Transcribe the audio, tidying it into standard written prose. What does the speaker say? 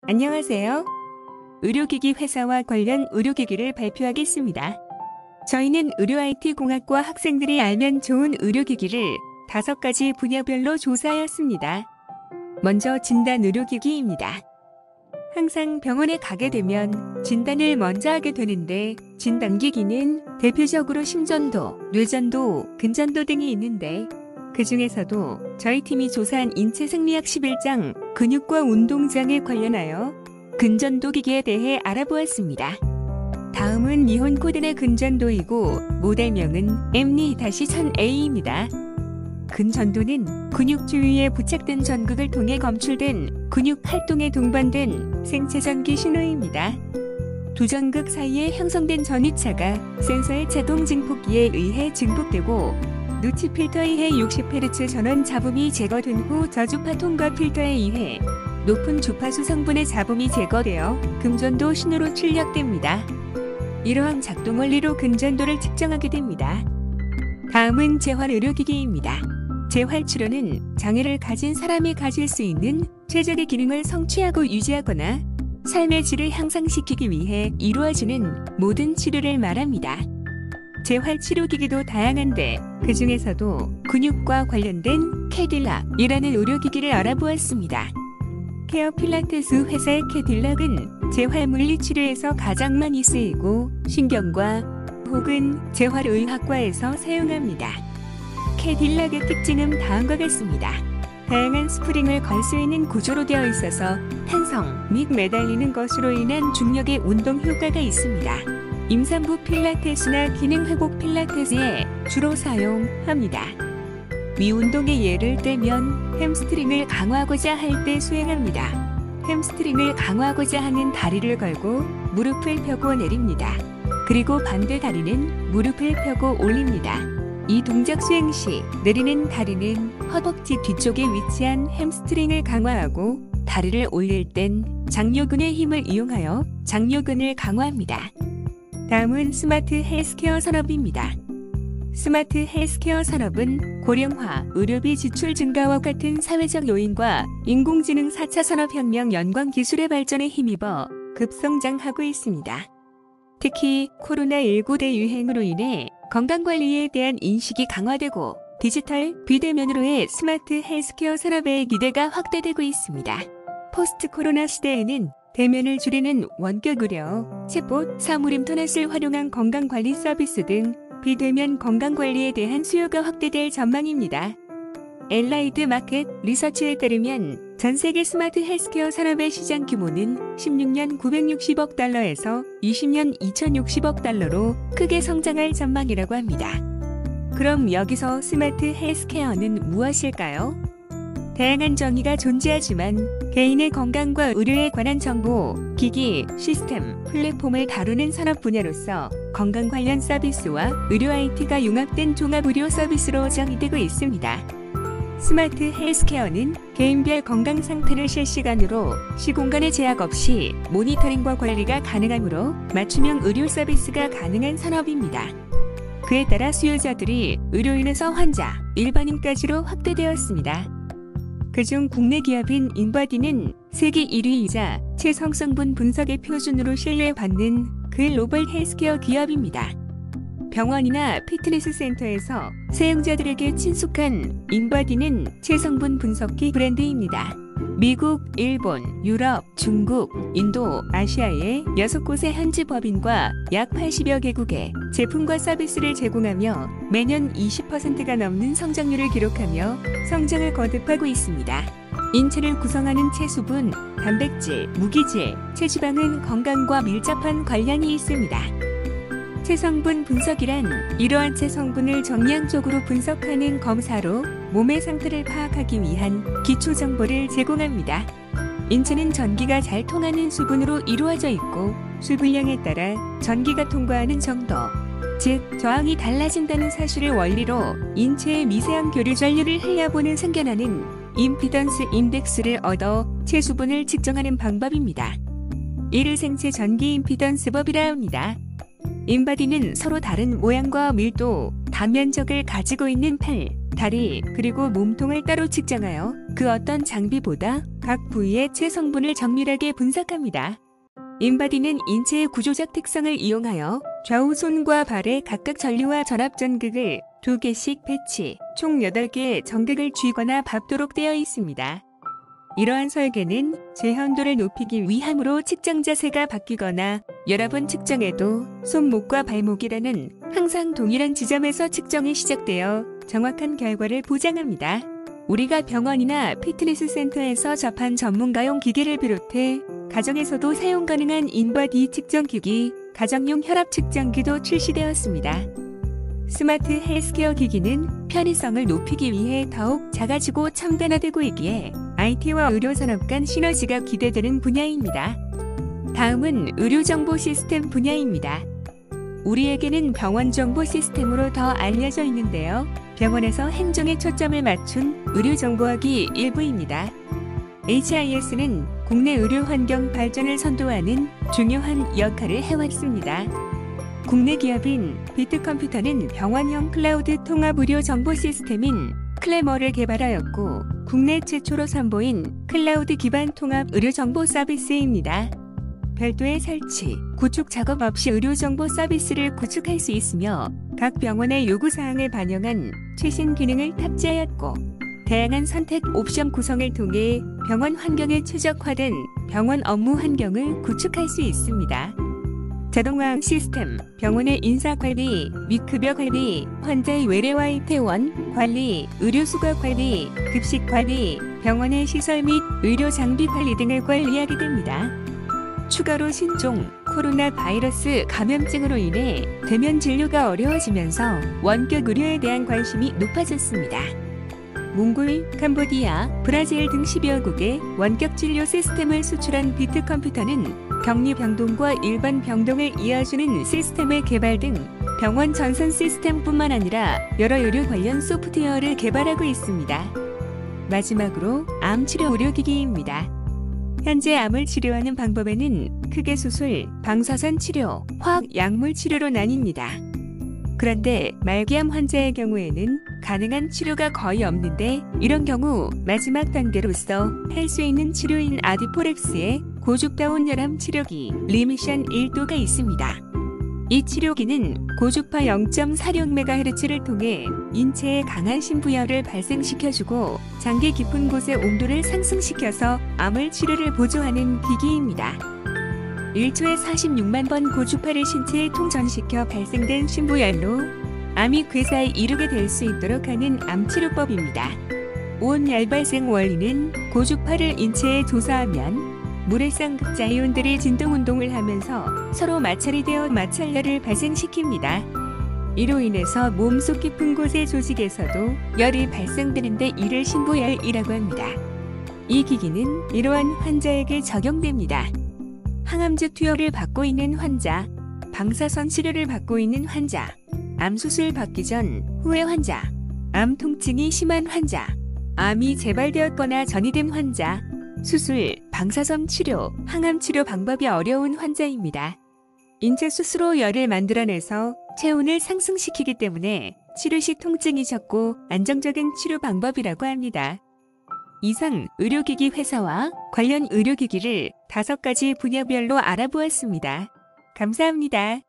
안녕하세요. 의료기기 회사와 관련 의료기기를 발표하겠습니다. 저희는 의료 IT 공학과 학생들이 알면 좋은 의료기기를 5가지 분야별로 조사하였습니다. 먼저 진단 의료기기입니다. 항상 병원에 가게 되면 진단을 먼저 하게 되는데 진단기기는 대표적으로 심전도, 뇌전도, 근전도 등이 있는데 그 중에서도 저희 팀이 조사한 인체생리학 11장 근육과 운동장에 관련하여 근전도 기기에 대해 알아보았습니다. 다음은 니혼 코덴의 근전도이고 모델명은 MNI-1000A입니다. 근전도는 근육 주위에 부착된 전극을 통해 검출된 근육 활동에 동반된 생체 전기 신호입니다. 두 전극 사이에 형성된 전위차가 센서의 자동 증폭기에 의해 증폭되고 누치 필터에 의해 60Hz 전원 잡음이 제거된 후 저주파 통과 필터에 의해 높은 주파수 성분의 잡음이 제거되어 금전도 신호로 출력됩니다. 이러한 작동 원리로 근전도를 측정하게 됩니다. 다음은 재활의료기기입니다. 재활치료는 장애를 가진 사람이 가질 수 있는 최적의 기능을 성취하고 유지하거나 삶의 질을 향상시키기 위해 이루어지는 모든 치료를 말합니다. 재활치료기기도 다양한데 그 중에서도 근육과 관련된 캐딜락이라는 의료기기를 알아보았습니다. 케어 필라테스 회사의 캐딜락은 재활물리치료에서 가장 많이 쓰이고 신경과 혹은 재활의학과에서 사용합니다. 캐딜락의 특징은 다음과 같습니다. 다양한 스프링을 걸 수 있는 구조로 되어 있어서 탄성 및 매달리는 것으로 인한 중력의 운동 효과가 있습니다. 임산부 필라테스나 기능회복 필라테스에 주로 사용합니다. 위 운동의 예를 들면 햄스트링을 강화하고자 할 때 수행합니다. 햄스트링을 강화하고자 하는 다리를 걸고 무릎을 펴고 내립니다. 그리고 반대 다리는 무릎을 펴고 올립니다. 이 동작 수행 시 내리는 다리는 허벅지 뒤쪽에 위치한 햄스트링을 강화하고 다리를 올릴 땐 장요근의 힘을 이용하여 장요근을 강화합니다. 다음은 스마트 헬스케어 산업입니다. 스마트 헬스케어 산업은 고령화, 의료비 지출 증가와 같은 사회적 요인과 인공지능 4차 산업혁명 연관 기술의 발전에 힘입어 급성장하고 있습니다. 특히 코로나19 대유행으로 인해 건강관리에 대한 인식이 강화되고 디지털 비대면으로의 스마트 헬스케어 산업의 기대가 확대되고 있습니다. 포스트 코로나 시대에는 대면을 줄이는 원격 의료, 챗봇, 사물 인터넷을 활용한 건강관리 서비스 등 비대면 건강관리에 대한 수요가 확대될 전망입니다. 엘라이드 마켓 리서치에 따르면 전 세계 스마트 헬스케어 산업의 시장 규모는 16년 960억 달러에서 20년 2060억 달러로 크게 성장할 전망이라고 합니다. 그럼 여기서 스마트 헬스케어는 무엇일까요? 다양한 정의가 존재하지만 개인의 건강과 의료에 관한 정보, 기기, 시스템, 플랫폼을 다루는 산업 분야로서 건강 관련 서비스와 의료 IT가 융합된 종합의료 서비스로 정의되고 있습니다. 스마트 헬스케어는 개인별 건강 상태를 실시간으로 시공간의 제약 없이 모니터링과 관리가 가능하므로 맞춤형 의료 서비스가 가능한 산업입니다. 그에 따라 수요자들이 의료인에서 환자, 일반인까지로 확대되었습니다. 그중 국내 기업인 인바디는 세계 1위이자 체성성분 분석의 표준으로 신뢰받는 글로벌 헬스케어 기업입니다. 병원이나 피트니스 센터에서 사용자들에게 친숙한 인바디는 체성분 분석기 브랜드입니다. 미국, 일본, 유럽, 중국, 인도, 아시아의 6곳의 현지 법인과 약 80여 개국에 제품과 서비스를 제공하며 매년 20%가 넘는 성장률을 기록하며 성장을 거듭하고 있습니다. 인체를 구성하는 체수분, 단백질, 무기질, 체지방은 건강과 밀접한 관련이 있습니다. 체성분 분석이란 이러한 체성분을 정량적으로 분석하는 검사로 몸의 상태를 파악하기 위한 기초 정보를 제공합니다. 인체는 전기가 잘 통하는 수분으로 이루어져 있고 수분량에 따라 전기가 통과하는 정도, 즉 저항이 달라진다는 사실을 원리로 인체의 미세한 교류 전류를 흘려보는 생겨나는 임피던스 인덱스를 얻어 체수분을 측정하는 방법입니다. 이를 생체 전기 임피던스법이라 합니다. 인바디는 서로 다른 모양과 밀도, 단면적을 가지고 있는 팔, 다리, 그리고 몸통을 따로 측정하여 그 어떤 장비보다 각 부위의 체성분을 정밀하게 분석합니다. 인바디는 인체의 구조적 특성을 이용하여 좌우 손과 발에 각각 전류와 전압 전극을 2개씩 배치, 총 8개의 전극을 쥐거나 밟도록 되어 있습니다. 이러한 설계는 재현도를 높이기 위함으로 측정 자세가 바뀌거나 여러 번 측정해도 손목과 발목이라는 항상 동일한 지점에서 측정이 시작되어 정확한 결과를 보장합니다. 우리가 병원이나 피트니스 센터에서 접한 전문가용 기계를 비롯해 가정에서도 사용 가능한 인바디 측정기기, 가정용 혈압 측정기도 출시되었습니다. 스마트 헬스케어 기기는 편의성을 높이기 위해 더욱 작아지고 첨단화되고 있기에 IT와 의료산업 간 시너지가 기대되는 분야입니다. 다음은 의료정보 시스템 분야입니다. 우리에게는 병원 정보 시스템으로 더 알려져 있는데요. 병원에서 행정에 초점을 맞춘 의료정보학이 일부입니다. HIS는 국내 의료 환경 발전을 선도하는 중요한 역할을 해왔습니다. 국내 기업인 비트컴퓨터는 병원형 클라우드 통합 의료 정보 시스템인 클래머를 개발하였고 국내 최초로 선보인 클라우드 기반 통합 의료 정보 서비스입니다. 별도의 설치, 구축 작업 없이 의료 정보 서비스를 구축할 수 있으며 각 병원의 요구사항을 반영한 최신 기능을 탑재하였고 다양한 선택 옵션 구성을 통해 병원 환경에 최적화된 병원 업무 환경을 구축할 수 있습니다. 자동화 시스템, 병원의 인사관리, 위급여 관리, 환자의 외래와의 퇴원 관리, 의료수거 관리, 급식 관리, 병원의 시설 및 의료 장비 관리 등을 관리하게 됩니다. 추가로 신종 코로나 바이러스 감염증으로 인해 대면 진료가 어려워지면서 원격 의료에 대한 관심이 높아졌습니다. 몽골, 캄보디아, 브라질 등 10여 국에 원격 진료 시스템을 수출한 비트컴퓨터는 격리 병동과 일반 병동을 이어주는 시스템의 개발 등 병원 전선 시스템뿐만 아니라 여러 의료 관련 소프트웨어를 개발하고 있습니다. 마지막으로 암 치료 의료기기입니다. 현재 암을 치료하는 방법에는 크게 수술, 방사선 치료, 화학 약물 치료로 나뉩니다. 그런데 말기암 환자의 경우에는 가능한 치료가 거의 없는데 이런 경우 마지막 단계로서 할 수 있는 치료인 아디포렉스의 고죽다운 혈암 치료기 리미션 1도가 있습니다. 이 치료기는 고주파 0.46MHz를 통해 인체에 강한 신부열을 발생시켜주고 장기 깊은 곳의 온도를 상승시켜서 암을 치료를 보조하는 기기입니다. 1초에 46만 번 고주파를 신체에 통전시켜 발생된 신부열로 암이 괴사에 이르게 될 수 있도록 하는 암치료법입니다. 온열 발생 원리는 고주파를 인체에 조사하면 물의 쌍극자이온들이 진동운동을 하면서 서로 마찰이 되어 마찰열을 발생시킵니다. 이로 인해서 몸속 깊은 곳의 조직에서도 열이 발생되는데 이를 신부열이라고 합니다. 이 기기는 이러한 환자에게 적용됩니다. 항암제 투여를 받고 있는 환자, 방사선 치료를 받고 있는 환자, 암 수술 받기 전, 후의 환자, 암 통증이 심한 환자, 암이 재발되었거나 전이된 환자, 수술, 방사선 치료, 항암 치료 방법이 어려운 환자입니다. 인체 스스로 열을 만들어내서 체온을 상승시키기 때문에 치료 시 통증이 적고 안정적인 치료 방법이라고 합니다. 이상 의료기기 회사와 관련 의료기기를 5가지 분야별로 알아보았습니다. 감사합니다.